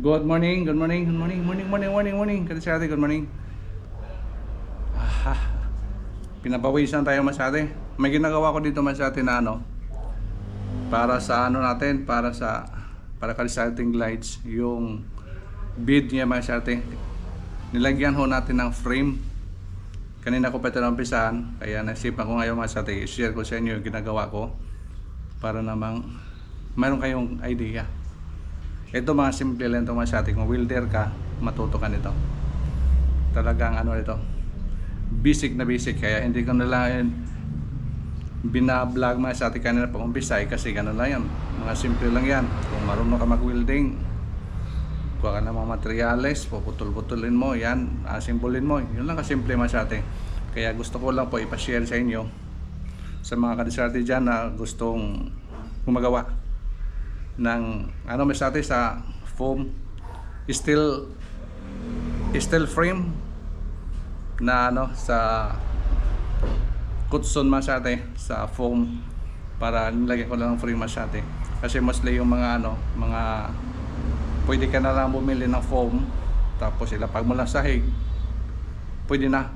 Good morning, good morning, good morning, morning. Kasi good morning. Ah, pinapawisan tayo masyado. May ginagawa ko dito masyado na para sa natin, para kalisating lights, yung bead niya masyado. Nilagyan ho natin ng frame. Kanina ko pa ito nampisahan, kaya nasipan ko ngayon masyado, i-share ko sa inyo yung ginagawa ko para namang mayroon kayong idea. Ito mga simple lang ito masyado. Kung welder ka, matuto ka nito. Talagang ito, basic na basic. Kaya hindi ko na lang binablog masyado kanina pag umpisa, kasi ganun lang yan, mga simple lang yan. Kung marunong ka mag welding, kuha ka ng mga materyales, puputol-putulin mo yan, asimbolin mo, yun lang kasimple masyado. Kaya gusto ko lang po ipashare sa inyo, sa mga kadisarte dyan na gustong gumagawa ng masyado sa foam steel frame na sa kutson masyado sa foam, para nilagyan ko lang ng frame masyado. Kasi mostly yung mga pwede ka na lang bumili ng foam tapos ilapag mo lang sa sahig, pwede na.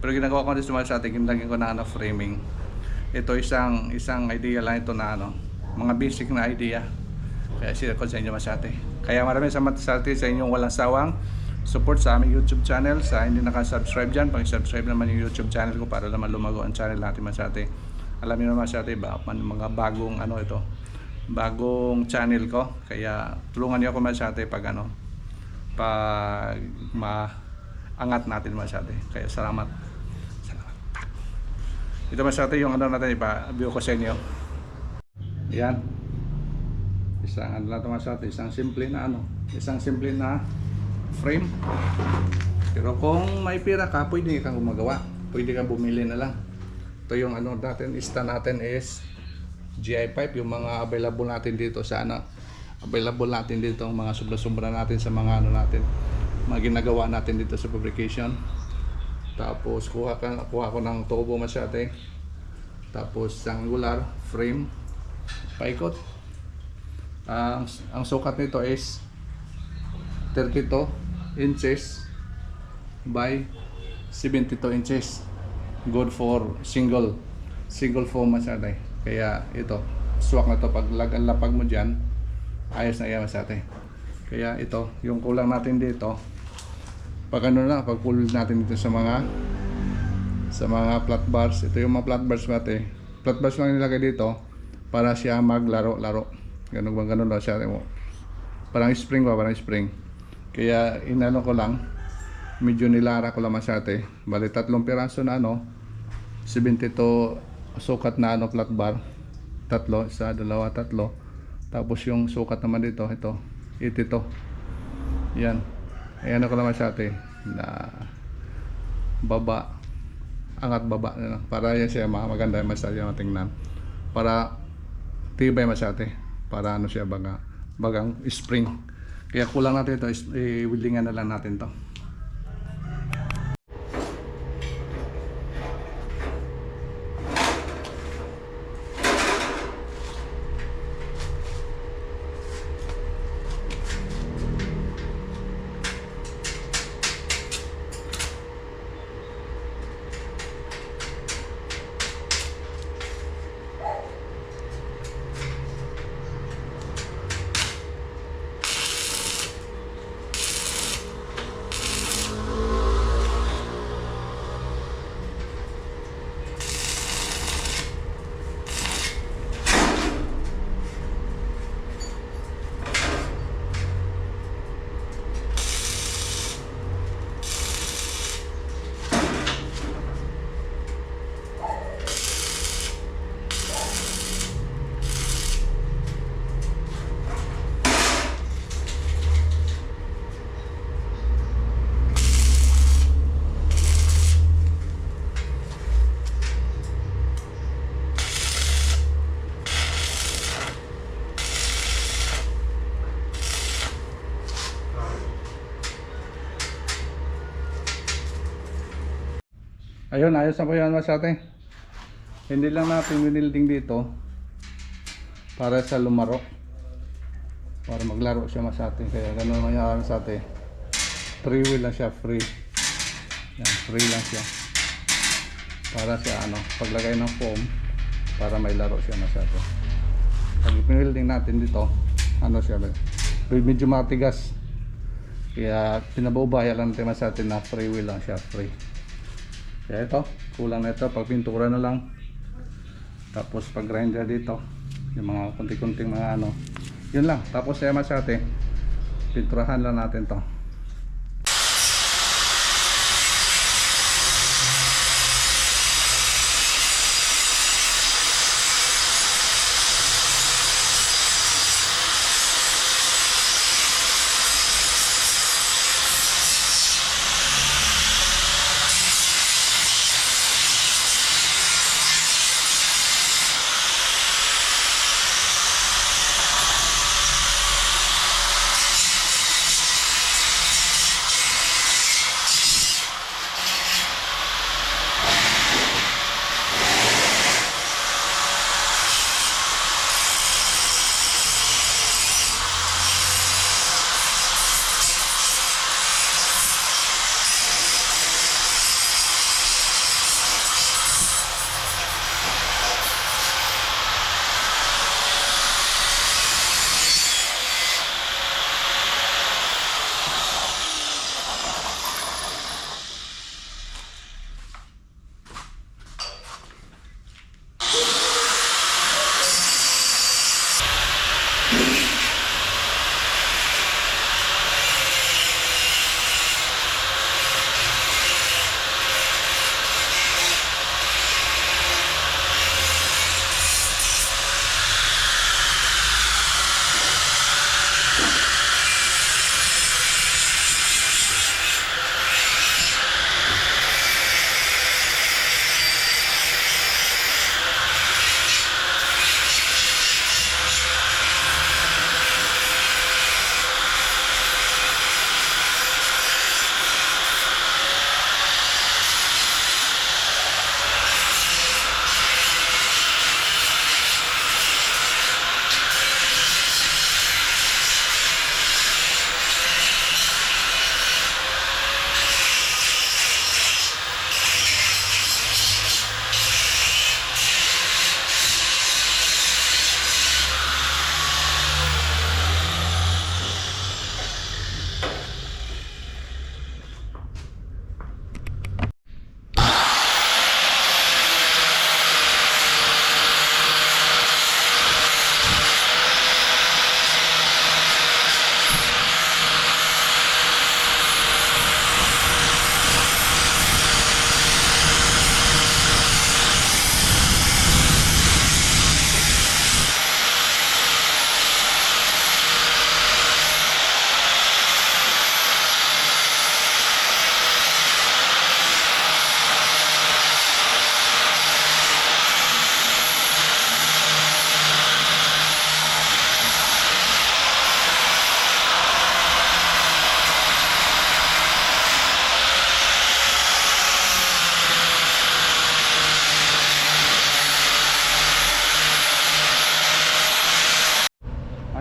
Pero ginagawa ko dito masyado, ginagyan ko na framing. Ito isang idea lang ito na mga basic na idea. Kaya share ko sa inyo masyado. Kaya maraming salamat sa inyong walang sawang support sa aming YouTube channel. Sa hindi nakasubscribe dyan, pag-subscribe naman yung YouTube channel ko para naman lumago ang channel natin masyado. Alam niyo naman masyado mga bagong bagong channel ko. Kaya tulungan niyo ako masyado pag pag maangat natin masyado. Kaya salamat. Ito masyado yung natin ipa-view ko sa inyo. Yan. Isang masyado, isang simple na frame. Pero kung may pira ka, pwede kang gumagawa, pwede kang bumili na lang. Ito yung natin, stand natin is GI pipe, yung mga available natin dito sa available natin dito, ang mga sobra-sobra natin sa mga natin, mga ginagawa natin dito sa fabrication. Tapos kuha ko ng tubo masyado, tapos angular frame, paikot. Ang sukat nito is 32 inches by 72 inches. Good for single foam masyado. Kaya ito, swak na to, pag lapag mo dyan, ayos na yan masyado. Kaya ito, yung kulang natin dito, pag pag pull natin dito sa mga flat bars. Ito yung mga flat bars natin. Flat bars lang nilagay dito para siya maglaro-laro. Ganun daw siya. Parang spring. Kaya ko lang, medyo nilara ko lang masyado. Bali 3 piraso na 72 sukat na flat bar. 3, 1, 2, 3. Tapos yung sukat naman dito, ito 82. Yan. Ayan ko lang masyado na baba, angat baba para yan siya maganda masyado yung tingnan, para tibay masyado, para siya bagang spring. Kaya kulang natin ito, i-weldingan na lang natin to. Ayun, ayos na po yan masyate. Hindi lang natin winilding dito para sa lumaro para maglaro siya masate. Kaya ganun mangyari sa atin. Free wheel lang siya, free. Yan, free lang siya. Para siya paglagay ng foam para may laro siya masate. Pag ipinwelding natin dito, siya medyo matigas. Kaya pinabaubaya lang natin masate na free wheel lang siya, free. Kaya ito, kulang na ito, pag pintura na lang. Tapos pag grinder dito, yung mga kunti-kunting mga yun lang. Tapos sa masate, pinturahan lang natin to.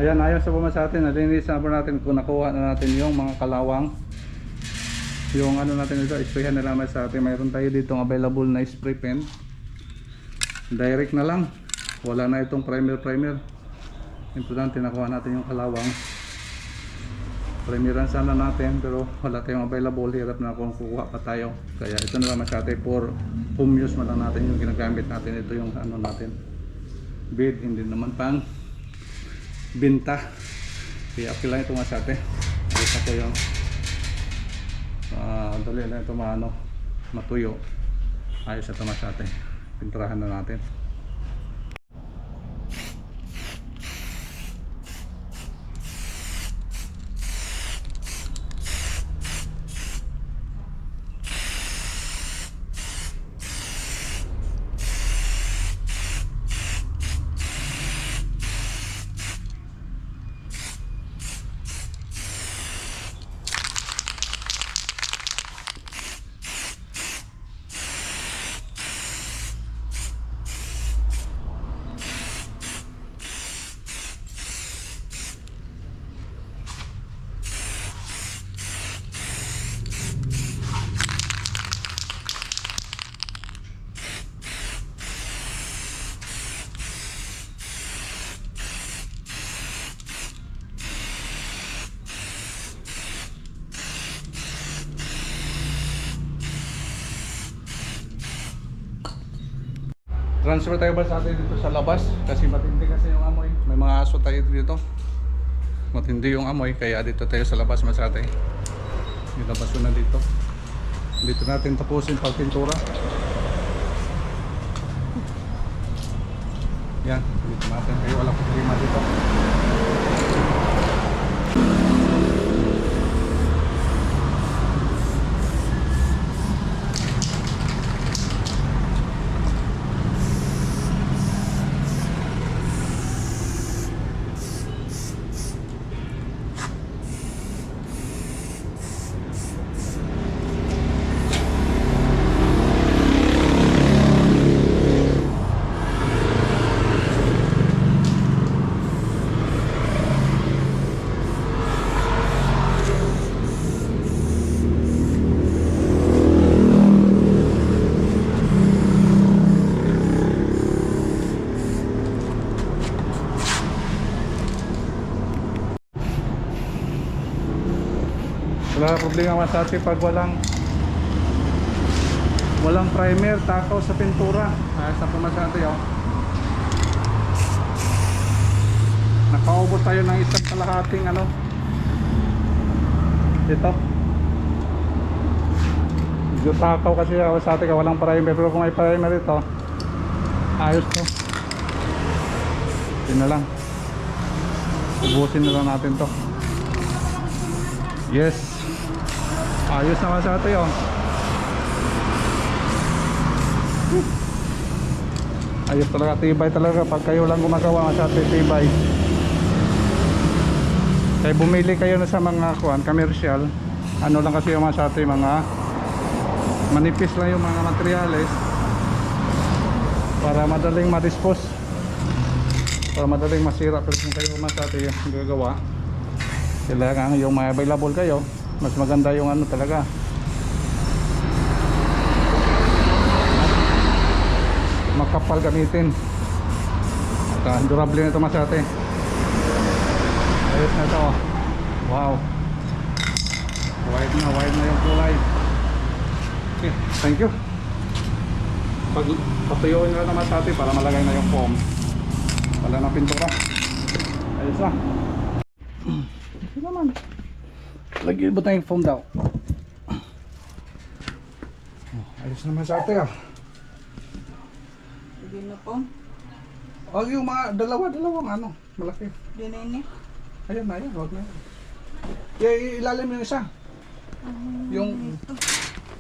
Ayan, ayos sa pumasate, nalinis na po natin kung nakuha na natin yung mga kalawang. Yung natin ito, sprayhan na lang sa atin. Mayroon tayo dito available na spray pen. Direct na lang. Wala na itong primer. Importante nakuha natin yung kalawang. Primeran sana natin pero wala tayong available. Hirap na kung kukuha pa tayo. Kaya ito na lang sa atin for home use na lang natin yung ginagamit natin. Ito yung natin. Bead, hindi naman pang binta. Kaya okay lang ito masate. Ayos ako yung dali lang ito matuyo. Ayos ito masate. Pinturahan na natin. Transfer tayo ba sa atin dito sa labas? Kasi matindi kasi yung amoy. May mga aso tayo dito. Matindi yung amoy, kaya dito tayo sa labas masate. Yung labas na dito. Dito natin tapusin pagpintura. Yan, dito natin kayo walang problema dito. Wala problema sa atin pag walang primer, takaw sa pintura. Ayos na pumasante yun. Nakaubos tayo ng isang kalahating ano dito. Medyo takaw kasi ako sa atin walang primer, pero kung may primer ito ayos to. Yun na lang, ubusin na lang natin to. Yes, ayos naman sa atin yun. Ayos talaga, tibay talaga pag kayo lang gumagawa sa atin, tibay. Kaya bumili kayo na sa mga commercial, ano lang kasi yung sa atin, mga manipis lang yung mga materials para madaling ma-dispose, para madaling masira. Pero kung kayo sa atin yung gagawa, kailangan yung may available kayo, mas maganda yung ano talaga, makapal gamitin at durable na ito masate. Ayos na ito, wow, white na yung kulay. Okay, thank you. Patuyuin na naman masate para malagay na yung foam, wala na pintura. Ayos na. Okay naman. Lagyan ba tayong foam daw? Ayos naman sa ate ah. Hindi na po. O yung mga dalawang ano, malaki. Hindi na ini. Ayun na yan, huwag na yan. Ilalim yung isa. Yung... Ito.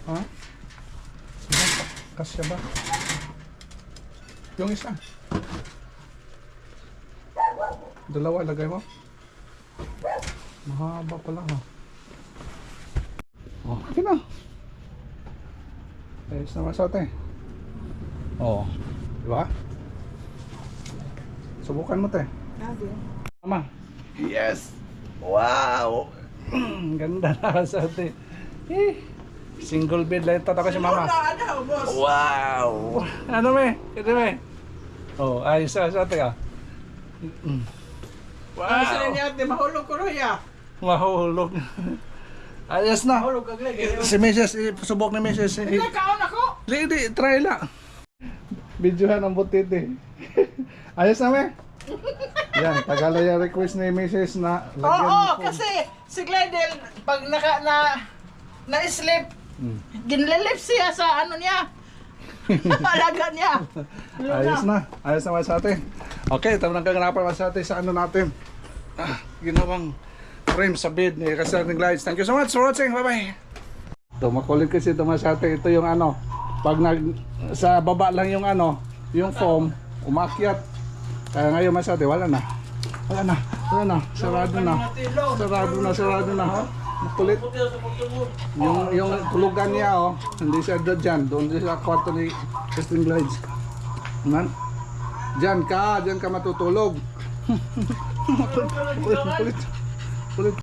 Ha? Kasya ba? Yung isa. Dalawa ilagay mo. Mahaba pala ha. Oh, okay na. Ayos naman sa ate. Oh, di ba? Subukan mo te. Sabi. Mama. Yes. Wow. Ganda na sa ate. Single bed lang ito ako si mama. Wow. Ano me? Ito me. Oh, ayos sa ate ah. Wow. Saan niya ate mahulog ko ya. Mahulog. Ayos na. Mahulog ka gleg. Si Mrs. Subok ni Mrs. Hindi kaon ako. Lady, try lang. Videohan ang butiti. Ayos na me. Yan, tagala yung request ni Mrs. na lagyan Oo, ng kasi si Gladel pag na-sleep, ginlilip siya sa ano niya. Alaga niya. Ayos na. Ayos naman sa atin. Okay, ito nang kaganapan sa atin sa ano natin. Ginawang frame sa bed ni Kasarning Glides. Thank you so much for watching. Bye-bye. Ito, makulit kasi ito sa atin. Ito yung ano, pag sa baba lang yung ano, yung foam, umakyat. Kaya ngayon masate, wala na. Sarado na. Ha? Makulit. Yung tulugan niya, oh, hindi siya dyan. Doon sa kwarto ni Kasarning Glides. Man? Diyan ka matutulog. Kulit.